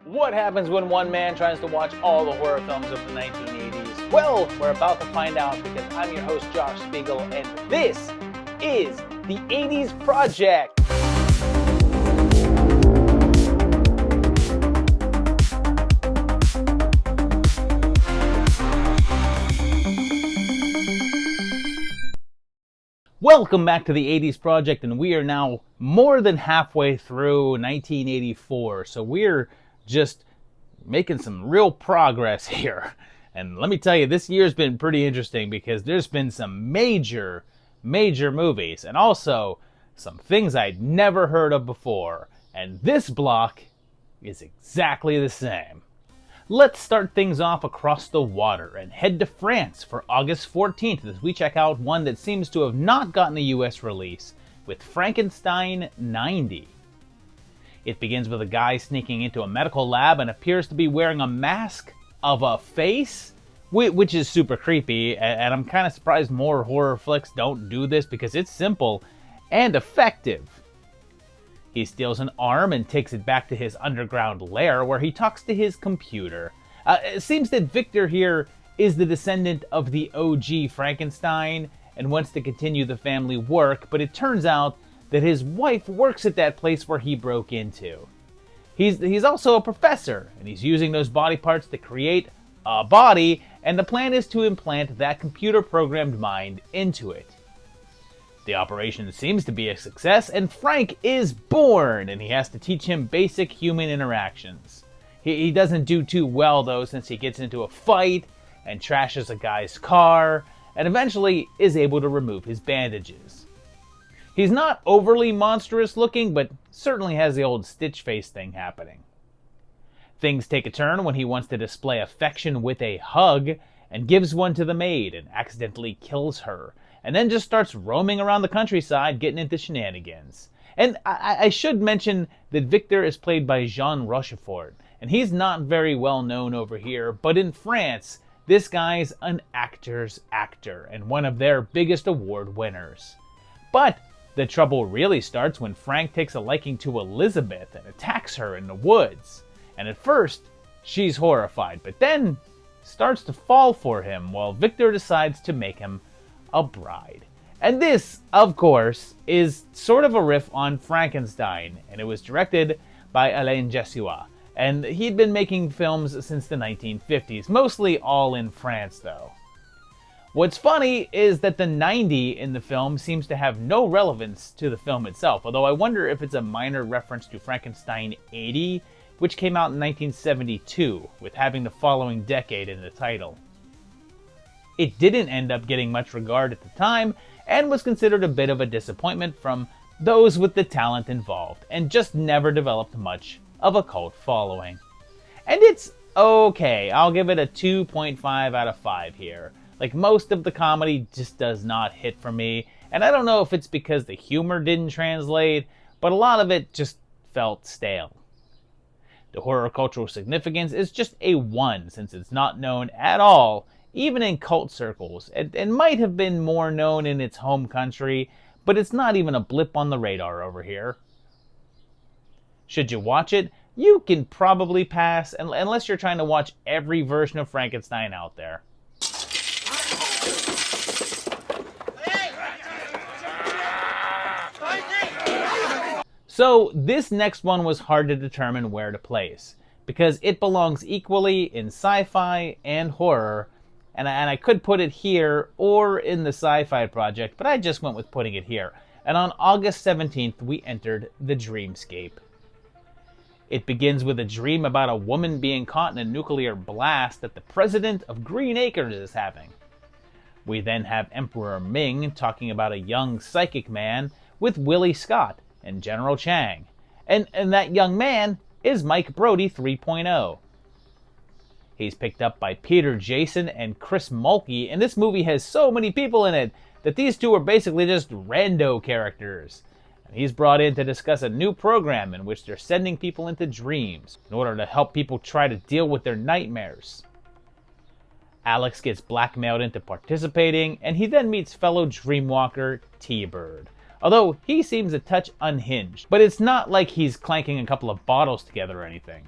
What happens when one man tries to watch all the horror films of the 1980s? Well, we're about to find out because I'm your host, Josh Spiegel, and this is the 80s Project! Welcome back to the 80s Project, and we are now more than halfway through 1984, so we're just making some real progress here. And let me tell you, this year's been pretty interesting because there's been some major movies and also some things I'd never heard of before. And this block is exactly the same. Let's start things off across the water and head to France for August 14th as we check out one that seems to have not gotten a US release with Frankenstein 90. It begins with a guy sneaking into a medical lab and appears to be wearing a mask of a face, which is super creepy, and I'm kind of surprised more horror flicks don't do this because it's simple and effective. He steals an arm and takes it back to his underground lair where he talks to his computer. It seems that Victor here is the descendant of the OG Frankenstein and wants to continue the family work, but it turns out that his wife works at that place where he broke into. He's also a professor, and he's using those body parts to create a body, and the plan is to implant that computer-programmed mind into it. The operation seems to be a success, and Frank is born, and he has to teach him basic human interactions. He doesn't do too well, though, since he gets into a fight and trashes a guy's car, and eventually is able to remove his bandages. He's not overly monstrous looking, but certainly has the old Stitch face thing happening. Things take a turn when he wants to display affection with a hug and gives one to the maid and accidentally kills her, and then just starts roaming around the countryside getting into shenanigans. And I should mention that Victor is played by Jean Rochefort, and he's not very well known over here, but in France, this guy's an actor's actor and one of their biggest award winners. But the trouble really starts when Frank takes a liking to Elizabeth and attacks her in the woods. And at first, she's horrified, but then starts to fall for him while Victor decides to make him a bride. And this, of course, is sort of a riff on Frankenstein, and it was directed by Alain Jessuat. And he'd been making films since the 1950s, mostly all in France though. What's funny is that the 90 in the film seems to have no relevance to the film itself, although I wonder if it's a minor reference to Frankenstein 80, which came out in 1972, with having the following decade in the title. It didn't end up getting much regard at the time, and was considered a bit of a disappointment from those with the talent involved, and just never developed much of a cult following. And it's okay, I'll give it a 2.5 out of 5 here. Like, most of the comedy just does not hit for me, and I don't know if it's because the humor didn't translate, but a lot of it just felt stale. The horror cultural significance is just a 1 since it's not known at all, even in cult circles, and might have been more known in its home country, but it's not even a blip on the radar over here. Should you watch it? You can probably pass, unless you're trying to watch every version of Frankenstein out there. So this next one was hard to determine where to place, because it belongs equally in sci-fi and horror, and I could put it here or in the Sci-Fi Project, but I just went with putting it here. And on August 17th, we entered the Dreamscape. It begins with a dream about a woman being caught in a nuclear blast that the president of Green Acres is having. We then have Emperor Ming talking about a young psychic man with Willie Scott and General Chang. And that young man is Mike Brody 3.0. He's picked up by Peter Jason and Chris Mulkey, and this movie has so many people in it that these two are basically just rando characters. And he's brought in to discuss a new program in which they're sending people into dreams in order to help people try to deal with their nightmares. Alex gets blackmailed into participating, and he then meets fellow dreamwalker T-Bird. Although he seems a touch unhinged, but it's not like he's clanking a couple of bottles together or anything.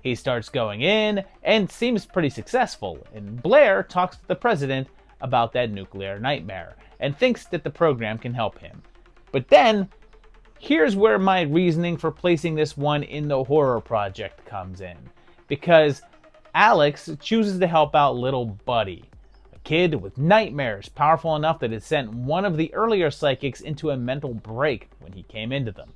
He starts going in and seems pretty successful, and Blair talks to the president about that nuclear nightmare and thinks that the program can help him. But then, here's where my reasoning for placing this one in the horror project comes in. Because Alex chooses to help out little Buddy, a kid with nightmares powerful enough that it sent one of the earlier psychics into a mental break when he came into them.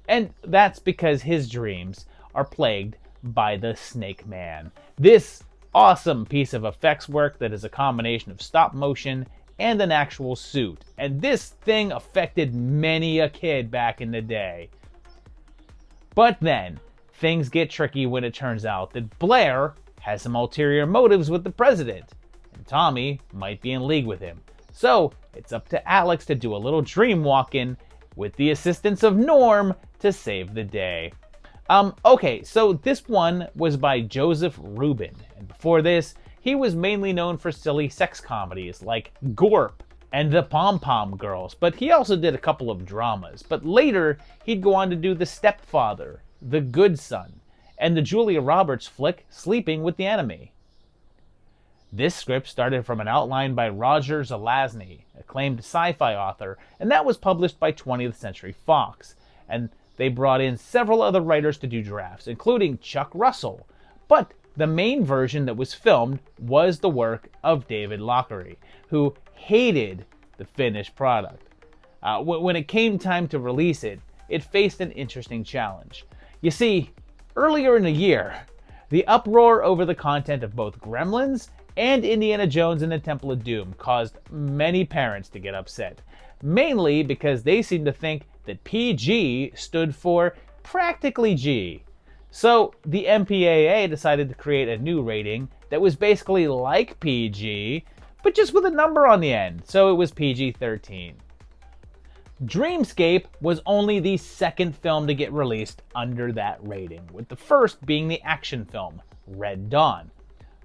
And that's because his dreams are plagued by the Snake Man. This awesome piece of effects work that is a combination of stop motion and an actual suit. And this thing affected many a kid back in the day. But then, things get tricky when it turns out that Blair has some ulterior motives with the president, and Tommy might be in league with him. So, it's up to Alex to do a little dream walking with the assistance of Norm to save the day. Okay, so this one was by Joseph Rubin, and before this, he was mainly known for silly sex comedies like Gorp and the Pom Pom Girls, but he also did a couple of dramas. But later, he'd go on to do The Stepfather, The Good Son, and the Julia Roberts flick Sleeping with the Enemy. This script started from an outline by Roger Zelazny, acclaimed sci-fi author, and that was published by 20th Century Fox. And they brought in several other writers to do drafts, including Chuck Russell. But the main version that was filmed was the work of David Lochary, who hated the finished product. When it came time to release it, it faced an interesting challenge. You see, earlier in the year, the uproar over the content of both Gremlins and Indiana Jones and the Temple of Doom caused many parents to get upset, mainly because they seemed to think that PG stood for practically G. So the MPAA decided to create a new rating that was basically like PG, but just with a number on the end, so it was PG-13. Dreamscape was only the second film to get released under that rating, with the first being the action film, Red Dawn.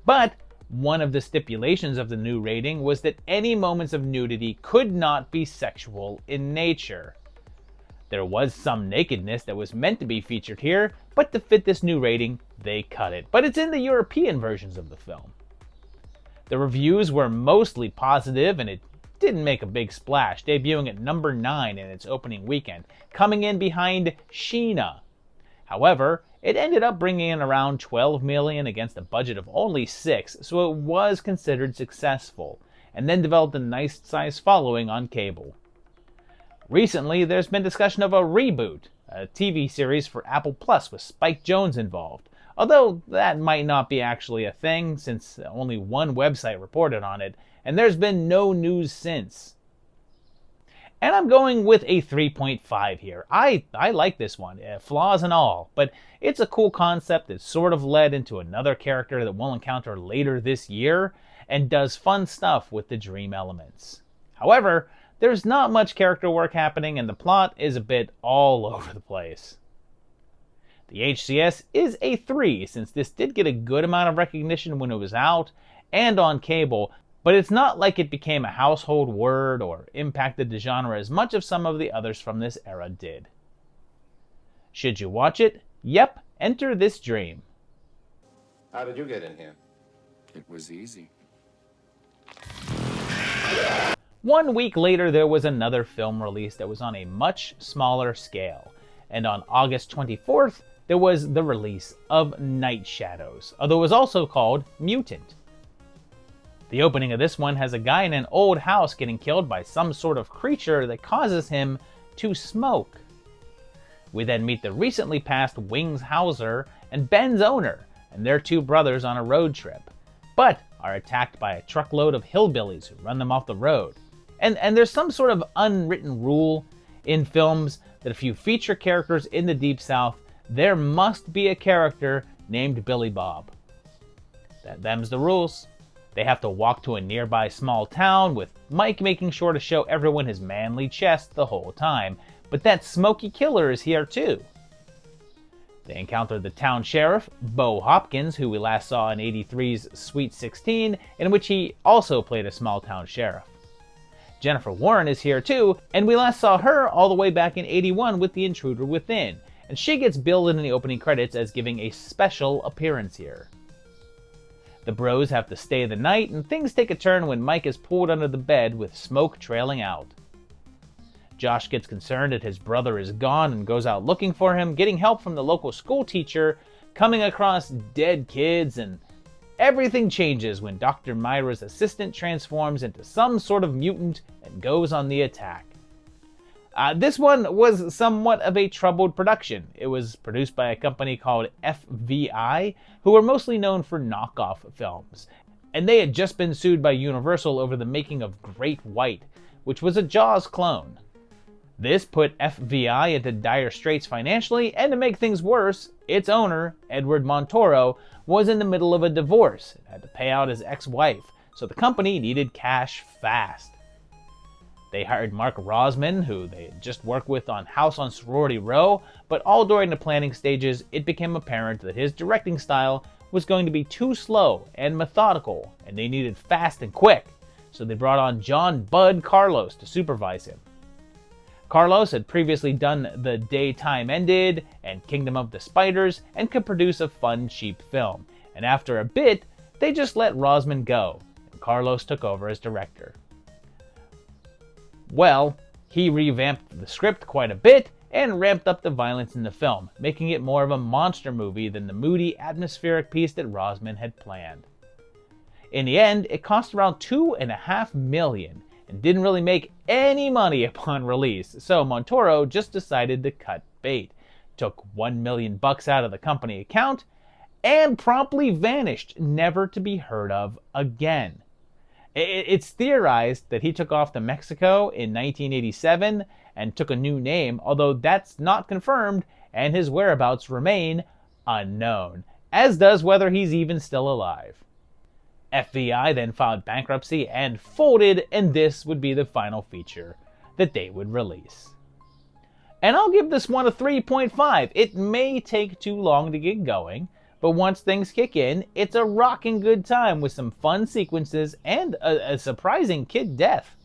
But one of the stipulations of the new rating was that any moments of nudity could not be sexual in nature. There was some nakedness that was meant to be featured here, but to fit this new rating, they cut it. But it's in the European versions of the film. The reviews were mostly positive, and it didn't make a big splash, debuting at number 9 in its opening weekend, coming in behind Sheena. However, it ended up bringing in around $12 million against a budget of only $6, so it was considered successful, and then developed a nice-sized following on cable. Recently, there's been discussion of a reboot, a TV series for Apple Plus with Spike Jonze involved, although that might not be actually a thing since only one website reported on it, and there's been no news since. And I'm going with a 3.5 here. I like this one, flaws and all, but it's a cool concept that sort of led into another character that we'll encounter later this year, and does fun stuff with the dream elements. However, there's not much character work happening, and the plot is a bit all over the place. The HCS is a 3, since this did get a good amount of recognition when it was out and on cable, but it's not like it became a household word or impacted the genre as much as some of the others from this era did. Should you watch it? Yep, enter this dream. How did you get in here? It was easy. 1 week later, there was another film release that was on a much smaller scale. And on August 24th, there was the release of Night Shadows, although it was also called Mutant. The opening of this one has a guy in an old house getting killed by some sort of creature that causes him to smoke. We then meet the recently passed Wings Hauser and Ben's owner and their 2 brothers on a road trip, but are attacked by a truckload of hillbillies who run them off the road. And there's some sort of unwritten rule in films that if you feature characters in the Deep South, there must be a character named Billy Bob. Them's the rules. They have to walk to a nearby small town, with Mike making sure to show everyone his manly chest the whole time. But that smoky killer is here too. They encounter the town sheriff, Bo Hopkins, who we last saw in '83's Sweet 16, in which he also played a small town sheriff. Jennifer Warren is here too, and we last saw her all the way back in '81 with The Intruder Within. and she gets billed in the opening credits as giving a special appearance here. The bros have to stay the night, and things take a turn when Mike is pulled under the bed with smoke trailing out. Josh gets concerned that his brother is gone and goes out looking for him, getting help from the local school teacher, coming across dead kids, and everything changes when Dr. Myra's assistant transforms into some sort of mutant and goes on the attack. This one was somewhat of a troubled production. It was produced by a company called FVI, who were mostly known for knockoff films, and they had just been sued by Universal over the making of Great White, which was a Jaws clone. This put FVI into dire straits financially, and to make things worse, its owner, Edward Montoro, was in the middle of a divorce and had to pay out his ex-wife, so the company needed cash fast. They hired Mark Rosman, who they had just worked with on House on Sorority Row, but all during the planning stages, it became apparent that his directing style was going to be too slow and methodical, and they needed fast and quick, so they brought on John Bud Carlos to supervise him. Carlos had previously done The Day Time Ended and Kingdom of the Spiders and could produce a fun, cheap film, and after a bit, they just let Rosman go, and Carlos took over as director. Well, he revamped the script quite a bit and ramped up the violence in the film, making it more of a monster movie than the moody, atmospheric piece that Rosman had planned. In the end, it cost around $2.5 million and didn't really make any money upon release, so Montoro just decided to cut bait, took $1 million out of the company account, and promptly vanished, never to be heard of again. It's theorized that he took off to Mexico in 1987 and took a new name, although that's not confirmed, and his whereabouts remain unknown, as does whether he's even still alive. FVI then filed bankruptcy and folded, and this would be the final feature that they would release. And I'll give this one a 3.5. It may take too long to get going, but once things kick in, it's a rocking good time with some fun sequences and a surprising kid death.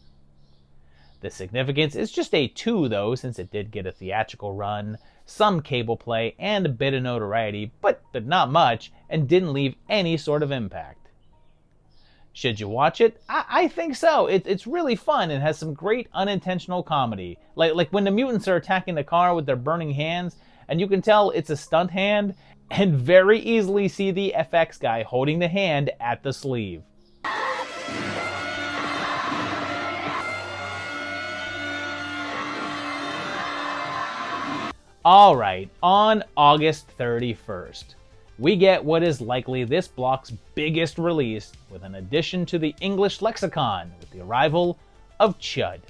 The significance is just a 2 though, since it did get a theatrical run, some cable play, and a bit of notoriety, but not much, and didn't leave any sort of impact. Should you watch it? I think so. It's really fun and has some great unintentional comedy. Like when the mutants are attacking the car with their burning hands, and you can tell it's a stunt hand, and very easily see the FX guy holding the hand at the sleeve. Alright, on August 31st, we get what is likely this block's biggest release, with an addition to the English lexicon with the arrival of Chud.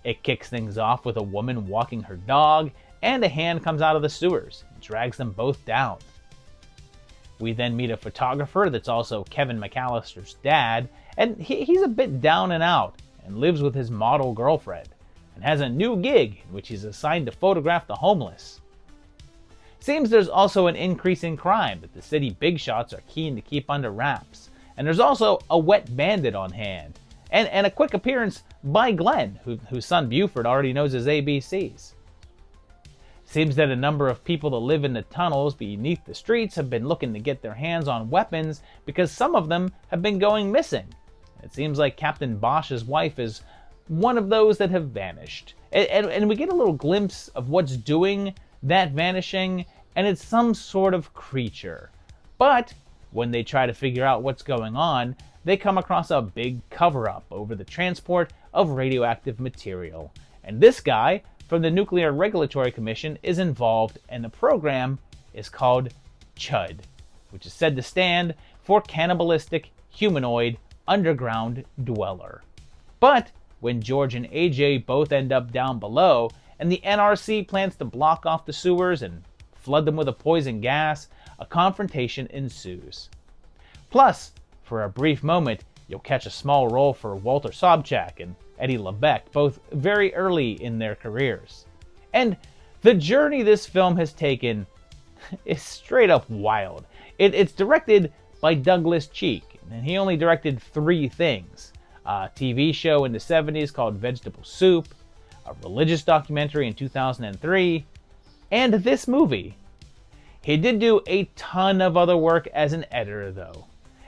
It kicks things off with a woman walking her dog, and a hand comes out of the sewers and drags them both down. We then meet a photographer that's also Kevin McAllister's dad, and he's a bit down and out, and lives with his model girlfriend, and has a new gig in which he's assigned to photograph the homeless. Seems there's also an increase in crime that the city big shots are keen to keep under wraps, and there's also a wet bandit on hand, and a quick appearance by Glenn, whose son Buford already knows his ABCs. Seems that a number of people that live in the tunnels beneath the streets have been looking to get their hands on weapons because some of them have been going missing. It seems like Captain Bosch's wife is one of those that have vanished. And we get a little glimpse of what's doing that vanishing, and it's some sort of creature. But when they try to figure out what's going on, they come across a big cover-up over the transport of radioactive material. And this guy from the Nuclear Regulatory Commission is involved, and the program is called Chud, which is said to stand for Cannibalistic Humanoid Underground Dweller. But when George and AJ both end up down below, and the NRC plans to block off the sewers and flood them with a poison gas, a confrontation ensues. Plus, for a brief moment, you'll catch a small role for Walter Sobchak and Eddie LeBeck, both very early in their careers. And the journey this film has taken is straight up wild. It's directed by Douglas Cheek, and he only directed 3 things. A TV show in the 70s called Vegetable Soup, a religious documentary in 2003, and this movie. He did do a ton of other work as an editor though,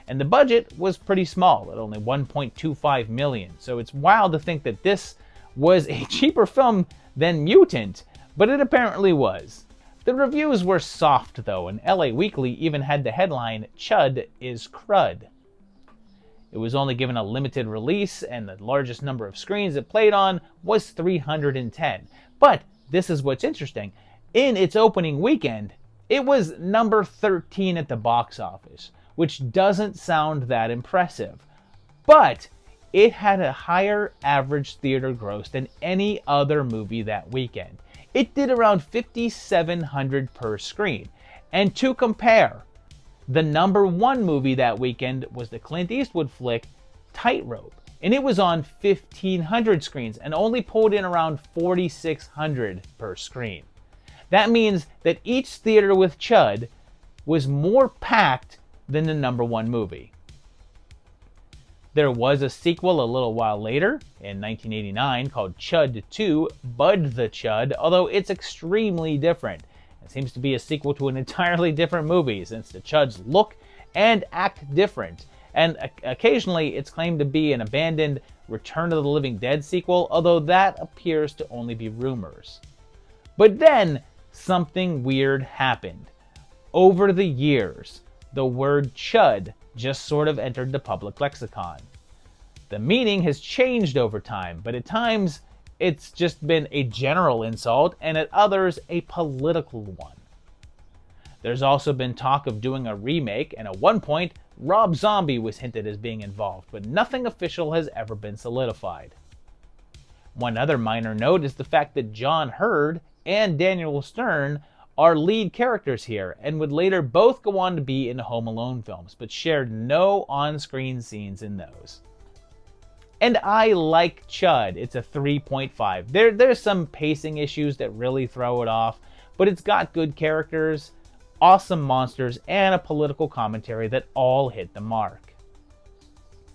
and the budget was pretty small at only $1.25 million, so it's wild to think that this was a cheaper film than Mutant, but it apparently was. The reviews were soft though, and LA Weekly even had the headline, "Chud is crud." It was only given a limited release, and the largest number of screens it played on was 310. But this is what's interesting. In its opening weekend, it was number 13 at the box office, which doesn't sound that impressive. But it had a higher average theater gross than any other movie that weekend. It did around $5,700 per screen. And to compare, the number one movie that weekend was the Clint Eastwood flick Tightrope, and it was on 1,500 screens and only pulled in around $4,600 per screen. That means that each theater with Chud was more packed than the number one movie. There was a sequel a little while later, in 1989, called Chud 2, Bud the Chud, although it's extremely different. It seems to be a sequel to an entirely different movie, since the Chuds look and act different. And occasionally it's claimed to be an abandoned Return of the Living Dead sequel, although that appears to only be rumors. But then, something weird happened. Over the years, the word Chud just sort of entered the public lexicon. The meaning has changed over time, but at times it's just been a general insult, and at others a political one. There's also been talk of doing a remake, and at one point Rob Zombie was hinted as being involved, but nothing official has ever been solidified. One other minor note is the fact that John Hurd and Daniel Stern are lead characters here, and would later both go on to be in Home Alone films, but shared no on-screen scenes in those. And I like Chud. It's a 3.5. There's some pacing issues that really throw it off, but it's got good characters, awesome monsters, and a political commentary that all hit the mark.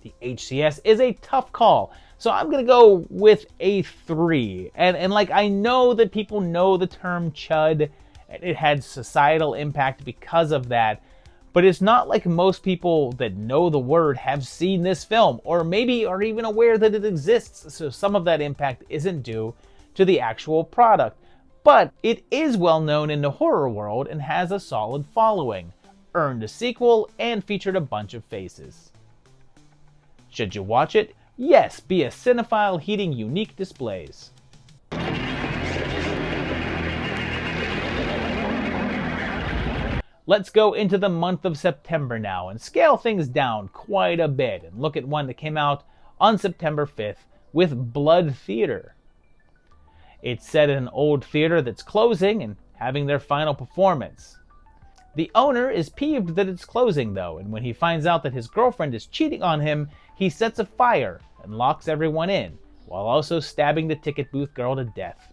The HCS is a tough call, so I'm going to go with a 3. And like, I know that people know the term Chud, and it had societal impact because of that, but it's not like most people that know the word have seen this film, or maybe are even aware that it exists, so some of that impact isn't due to the actual product. But it is well known in the horror world and has a solid following, earned a sequel, and featured a bunch of faces. Should you watch it? Yes, be a cinephile heeding unique displays. Let's go into the month of September now and scale things down quite a bit and look at one that came out on September 5th with Blood Theater. It's set in an old theater that's closing and having their final performance. The owner is peeved that it's closing though, and when he finds out that his girlfriend is cheating on him, he sets a fire and locks everyone in, while also stabbing the ticket booth girl to death.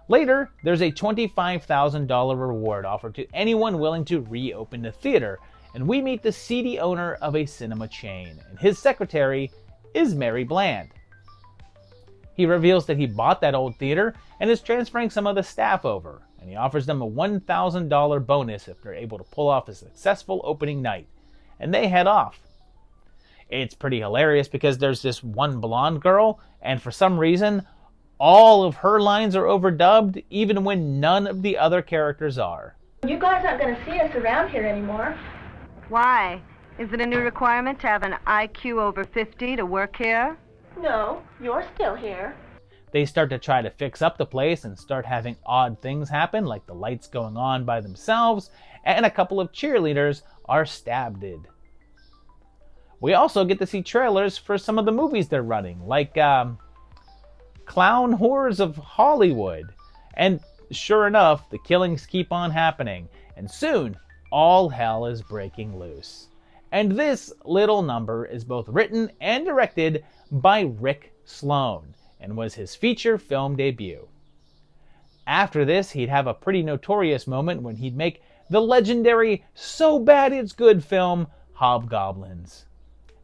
Later, there's a $25,000 reward offered to anyone willing to reopen the theater, and we meet the seedy owner of a cinema chain, and his secretary is Mary Bland. He reveals that he bought that old theater and is transferring some of the staff over, and he offers them a $1,000 bonus if they're able to pull off a successful opening night, and they head off. It's pretty hilarious because there's this one blonde girl, and for some reason, all of her lines are overdubbed, even when none of the other characters are. You guys aren't going to see us around here anymore. Why? Is it a new requirement to have an IQ over 50 to work here? No, you're still here. They start to try to fix up the place and start having odd things happen, like the lights going on by themselves, and a couple of cheerleaders are stabbed. We also get to see trailers for some of the movies they're running, like Clown Horrors of Hollywood. And sure enough, the killings keep on happening, and soon all hell is breaking loose. And this little number is both written and directed by Rick Sloan, and was his feature film debut. After this, he'd have a pretty notorious moment when he'd make the legendary So Bad It's Good film, Hobgoblins.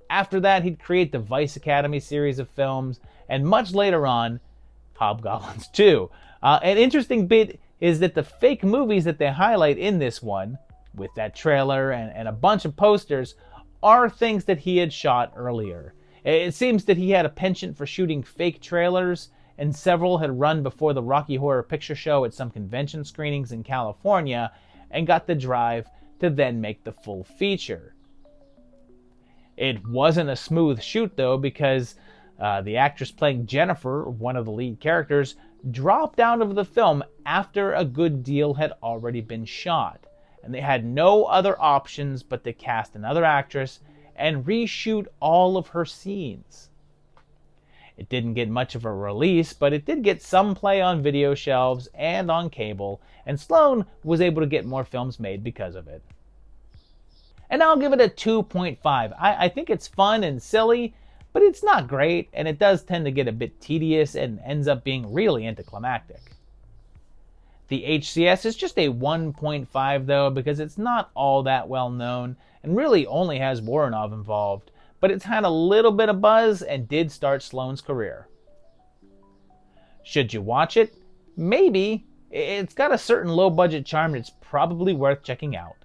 After that, he'd create the Vice Academy series of films, and much later on, Hobgoblins 2. An interesting bit is that the fake movies that they highlight in this one, with that trailer and a bunch of posters, are things that he had shot earlier. It seems that he had a penchant for shooting fake trailers, and several had run before the Rocky Horror Picture Show at some convention screenings in California, and got the drive to then make the full feature. It wasn't a smooth shoot though, because the actress playing Jennifer, one of the lead characters, dropped out of the film after a good deal had already been shot, and they had no other options but to cast another actress and reshoot all of her scenes. It didn't get much of a release, but it did get some play on video shelves and on cable, and Sloan was able to get more films made because of it. And I'll give it a 2.5. I think it's fun and silly, but it's not great, and it does tend to get a bit tedious and ends up being really anticlimactic. The HCS is just a 1.5 though, because it's not all that well known and really only has Voronov involved, but it's had a little bit of buzz and did start Sloan's career. Should you watch it? Maybe. It's got a certain low-budget charm that's probably worth checking out.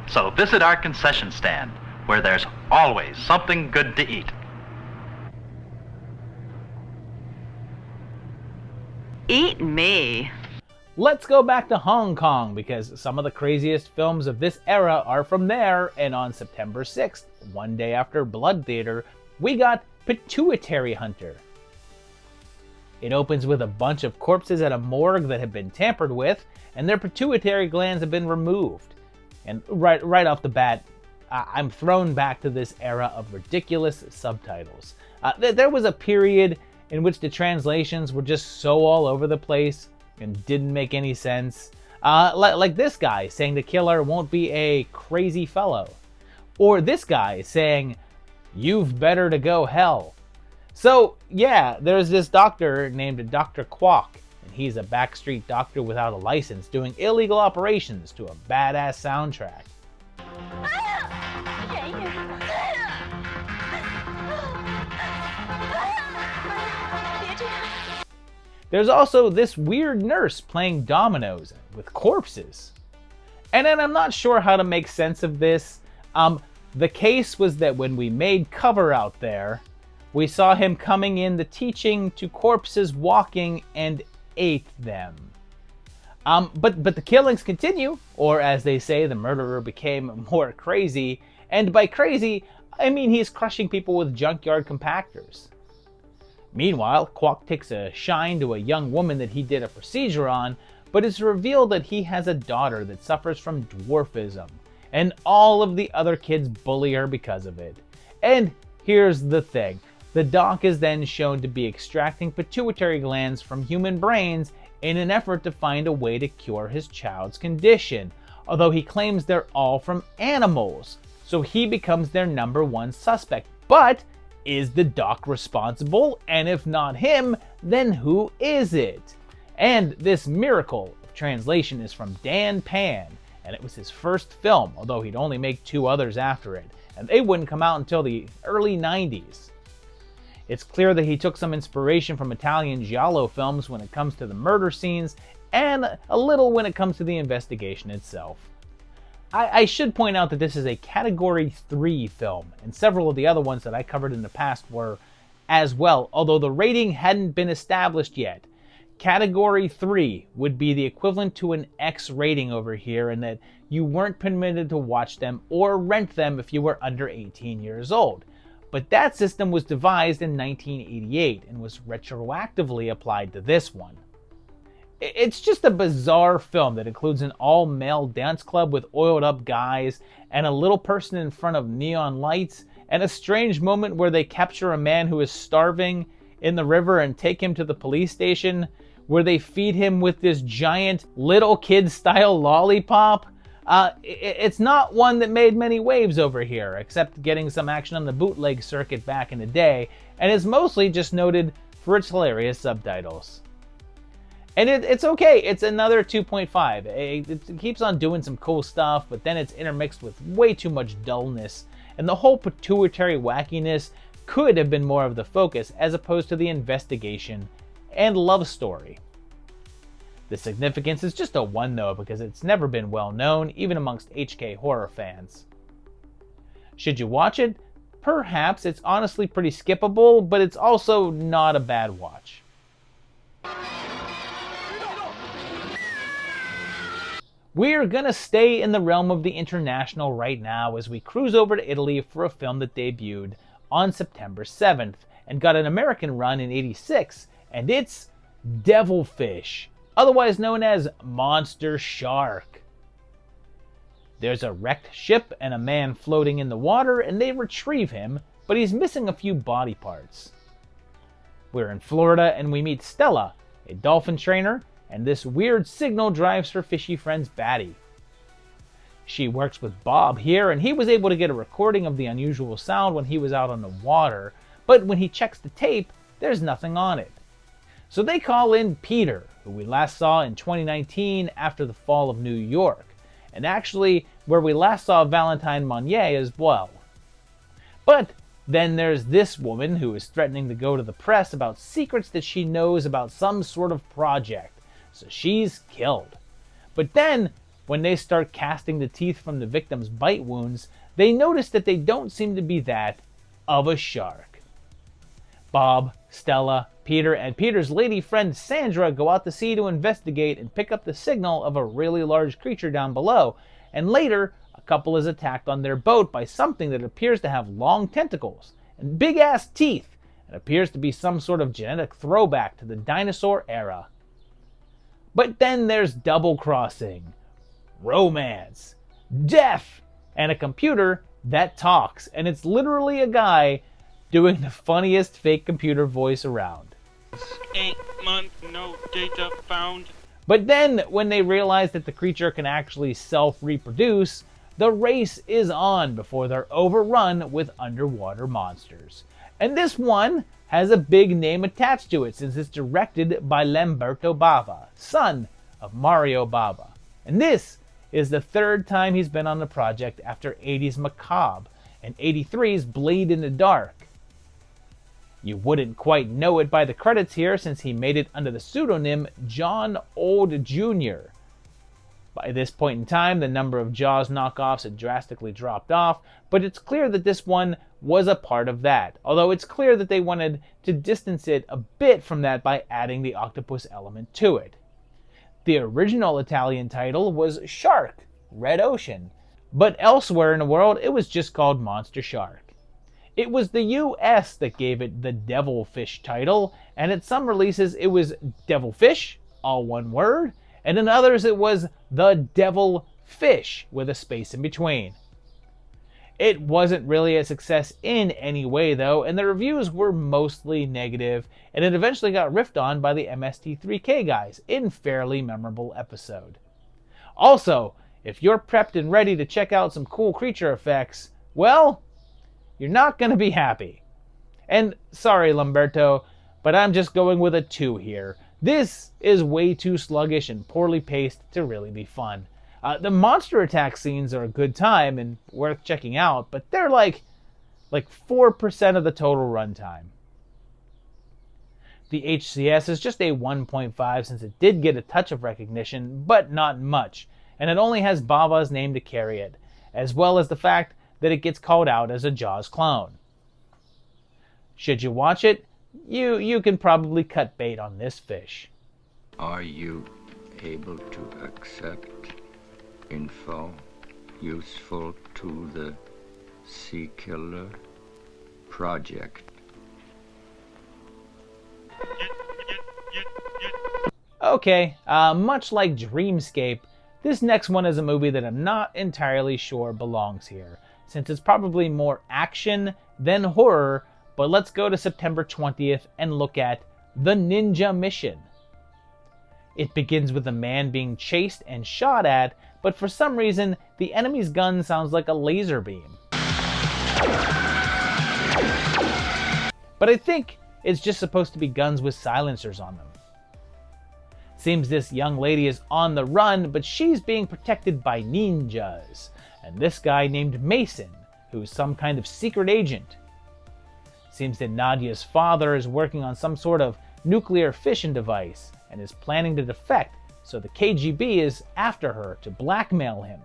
So visit our concession stand, where there's always something good to eat. Eat me. Let's go back to Hong Kong, because some of the craziest films of this era are from there, and on September 6th, one day after Blood Theater, we got Pituitary Hunter. It opens with a bunch of corpses at a morgue that have been tampered with, and their pituitary glands have been removed. And right off the bat, I'm thrown back to this era of ridiculous subtitles. There was a period in which the translations were just so all over the place and didn't make any sense. Like this guy saying the killer won't be a crazy fellow. Or this guy saying, "You've better to go hell." So yeah, there's this doctor named Dr. Kwok, and he's a backstreet doctor without a license doing illegal operations to a badass soundtrack. There's also this weird nurse playing dominoes with corpses. And then I'm not sure how to make sense of this. The case was that when we made Cover out there, we saw him coming in the teaching to corpses walking and ate them. But the killings continue, or as they say, the murderer became more crazy. And by crazy, I mean he's crushing people with junkyard compactors. Meanwhile, Kwok takes a shine to a young woman that he did a procedure on, but it's revealed that he has a daughter that suffers from dwarfism, and all of the other kids bully her because of it. And here's the thing. The doc is then shown to be extracting pituitary glands from human brains in an effort to find a way to cure his child's condition, although he claims they're all from animals, so he becomes their #1 suspect. But is the doc responsible? And if not him, then who is it? And this miracle of translation is from Dan Pan, and it was his first film, although he'd only make 2 others after it, and they wouldn't come out until the early 90s. It's clear that he took some inspiration from Italian giallo films when it comes to the murder scenes, and a little when it comes to the investigation itself. I should point out that this is a Category 3 film, and several of the other ones that I covered in the past were as well, although the rating hadn't been established yet. Category 3 would be the equivalent to an X rating over here, in that you weren't permitted to watch them or rent them if you were under 18 years old. But that system was devised in 1988 and was retroactively applied to this one. It's just a bizarre film that includes an all-male dance club with oiled-up guys and a little person in front of neon lights, and a strange moment where they capture a man who is starving in the river and take him to the police station, where they feed him with this giant little kid-style lollipop. It's not one that made many waves over here, except getting some action on the bootleg circuit back in the day, and is mostly just noted for its hilarious subtitles. And it's okay, it's another 2.5. It keeps on doing some cool stuff, but then it's intermixed with way too much dullness, and the whole pituitary wackiness could have been more of the focus as opposed to the investigation and love story. The significance is just a 1 though, because it's never been well known, even amongst HK horror fans. Should you watch it? Perhaps. It's honestly pretty skippable, but it's also not a bad watch. We're gonna stay in the realm of the international right now as we cruise over to Italy for a film that debuted on September 7th and got an American run in '86, and it's Devilfish, otherwise known as Monster Shark. There's a wrecked ship and a man floating in the water, and they retrieve him, but he's missing a few body parts. We're in Florida and we meet Stella, a dolphin trainer, and this weird signal drives her fishy friends batty. She works with Bob here, and he was able to get a recording of the unusual sound when he was out on the water, but when he checks the tape, there's nothing on it. So they call in Peter, who we last saw in 2019 after the fall of New York, and actually where we last saw Valentine Monnier as well. But then there's this woman who is threatening to go to the press about secrets that she knows about some sort of project. So she's killed. But then, when they start casting the teeth from the victim's bite wounds, they notice that they don't seem to be that of a shark. Bob, Stella, Peter, and Peter's lady friend Sandra go out to sea to investigate and pick up the signal of a really large creature down below, and later, a couple is attacked on their boat by something that appears to have long tentacles and big-ass teeth, and appears to be some sort of genetic throwback to the dinosaur era. But then there's double-crossing, romance, death, and a computer that talks, and it's literally a guy doing the funniest fake computer voice around. 8 months, no data found. But then, when they realize that the creature can actually self-reproduce, the race is on before they're overrun with underwater monsters. And this one has a big name attached to it since it's directed by Lamberto Bava, son of Mario Bava. And this is the 3rd time he's been on the project after '80's Macabre and '83's Blade in the Dark. You wouldn't quite know it by the credits here since he made it under the pseudonym John Old Jr. By this point in time, the number of Jaws knockoffs had drastically dropped off, but it's clear that this one was a part of that, although it's clear that they wanted to distance it a bit from that by adding the octopus element to it. The original Italian title was Shark, Red Ocean, but elsewhere in the world it was just called Monster Shark. It was the US that gave it the Devilfish title, and at some releases it was Devilfish, all one word, and in others it was the Devilfish with a space in between. It wasn't really a success in any way though, and the reviews were mostly negative, and it eventually got riffed on by the MST3K guys in fairly memorable episode. Also, if you're prepped and ready to check out some cool creature effects, well, you're not going to be happy. And sorry Lamberto, but I'm just going with a 2 here. This is way too sluggish and poorly paced to really be fun. The monster attack scenes are a good time and worth checking out, but they're like 4% of the total runtime. The HCS is just a 1.5 since it did get a touch of recognition, but not much, and it only has Bava's name to carry it, as well as the fact that it gets called out as a Jaws clone. Should you watch it? You can probably cut bait on this fish. Are you able to accept info useful to the Sea Killer project? Okay, much like Dreamscape, this next one is a movie that I'm not entirely sure belongs here, since it's probably more action than horror, but let's go to September 20th and look at The Ninja Mission. It begins with a man being chased and shot at, but for some reason, the enemy's gun sounds like a laser beam. But I think it's just supposed to be guns with silencers on them. Seems this young lady is on the run, but she's being protected by ninjas, and this guy named Mason, who's some kind of secret agent. Seems that Nadia's father is working on some sort of nuclear fission device and is planning to defect so the KGB is after her to blackmail him.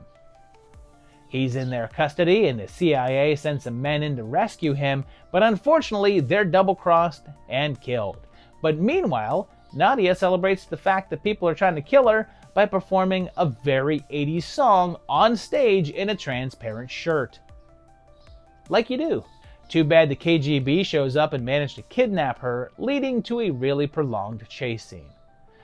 He's in their custody, and the CIA sends some men in to rescue him, but unfortunately they're double-crossed and killed. But meanwhile, Nadia celebrates the fact that people are trying to kill her by performing a very 80s song on stage in a transparent shirt. Like you do. Too bad the KGB shows up and manages to kidnap her, leading to a really prolonged chase scene.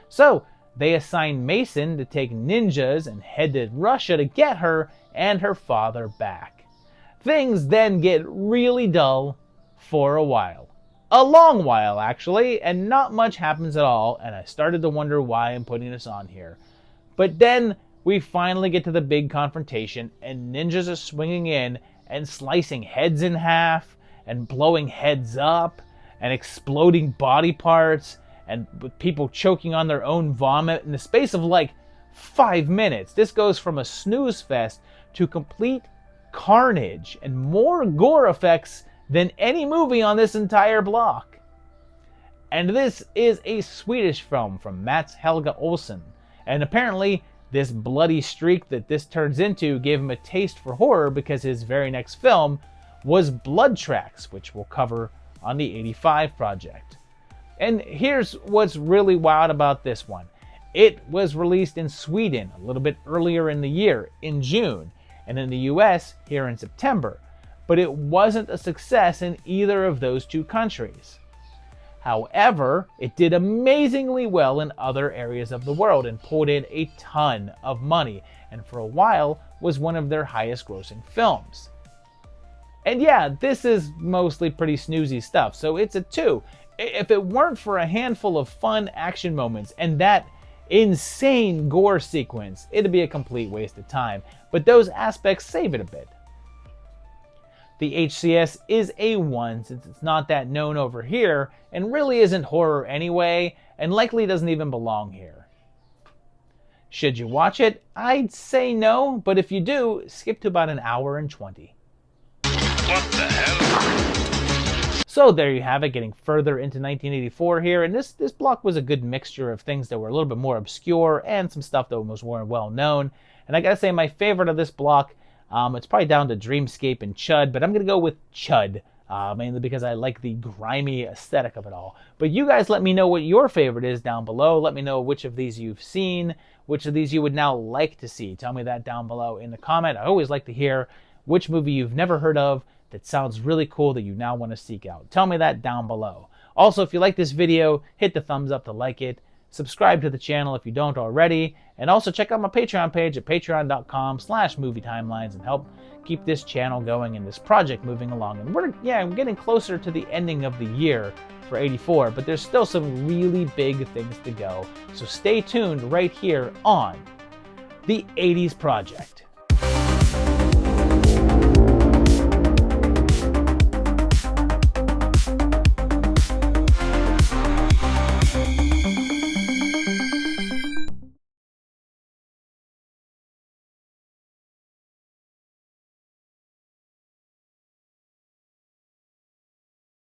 So, they assign Mason to take ninjas and head to Russia to get her and her father back. Things then get really dull for a while. A long while, actually, and not much happens at all, and I started to wonder why I'm putting this on here. But then we finally get to the big confrontation, and ninjas are swinging in and slicing heads in half, and blowing heads up, and exploding body parts, and with people choking on their own vomit in the space of like 5 minutes. This goes from a snooze fest to complete carnage and more gore effects than any movie on this entire block. And this is a Swedish film from Mats Helge Olsen, and apparently this bloody streak that this turns into gave him a taste for horror, because his very next film was Blood Tracks, which we'll cover on the 85 project. And here's what's really wild about this one. It was released in Sweden a little bit earlier in the year, in June, and in the US here in September, but it wasn't a success in either of those two countries. However, it did amazingly well in other areas of the world and pulled in a ton of money, and for a while was one of their highest grossing films. And yeah, this is mostly pretty snoozy stuff, so it's a 2. If it weren't for a handful of fun action moments and that insane gore sequence, it'd be a complete waste of time, but those aspects save it a bit. The HCS is a 1 since it's not that known over here and really isn't horror anyway, and likely doesn't even belong here. Should you watch it? I'd say no, but if you do, skip to about 1 hour and 20. What the hell? So there you have it, getting further into 1984 here, and this block was a good mixture of things that were a little bit more obscure and some stuff that was more well known. And I gotta say, my favorite of this block, it's probably down to Dreamscape and Chud, but I'm gonna go with Chud, mainly because I like the grimy aesthetic of it all. But you guys let me know what your favorite is down below. Let me know which of these you've seen, which of these you would now like to see. Tell me that down below in the comment. I always like to hear which movie you've never heard of that sounds really cool that you now want to seek out. Tell me that down below. Also, if you like this video, hit the thumbs up to like it. Subscribe to the channel if you don't already. And also check out my Patreon page at patreon.com/movietimelines and help keep this channel going and this project moving along. And we're getting closer to the ending of the year for 84, but there's still some really big things to go. So stay tuned right here on the 80s Project.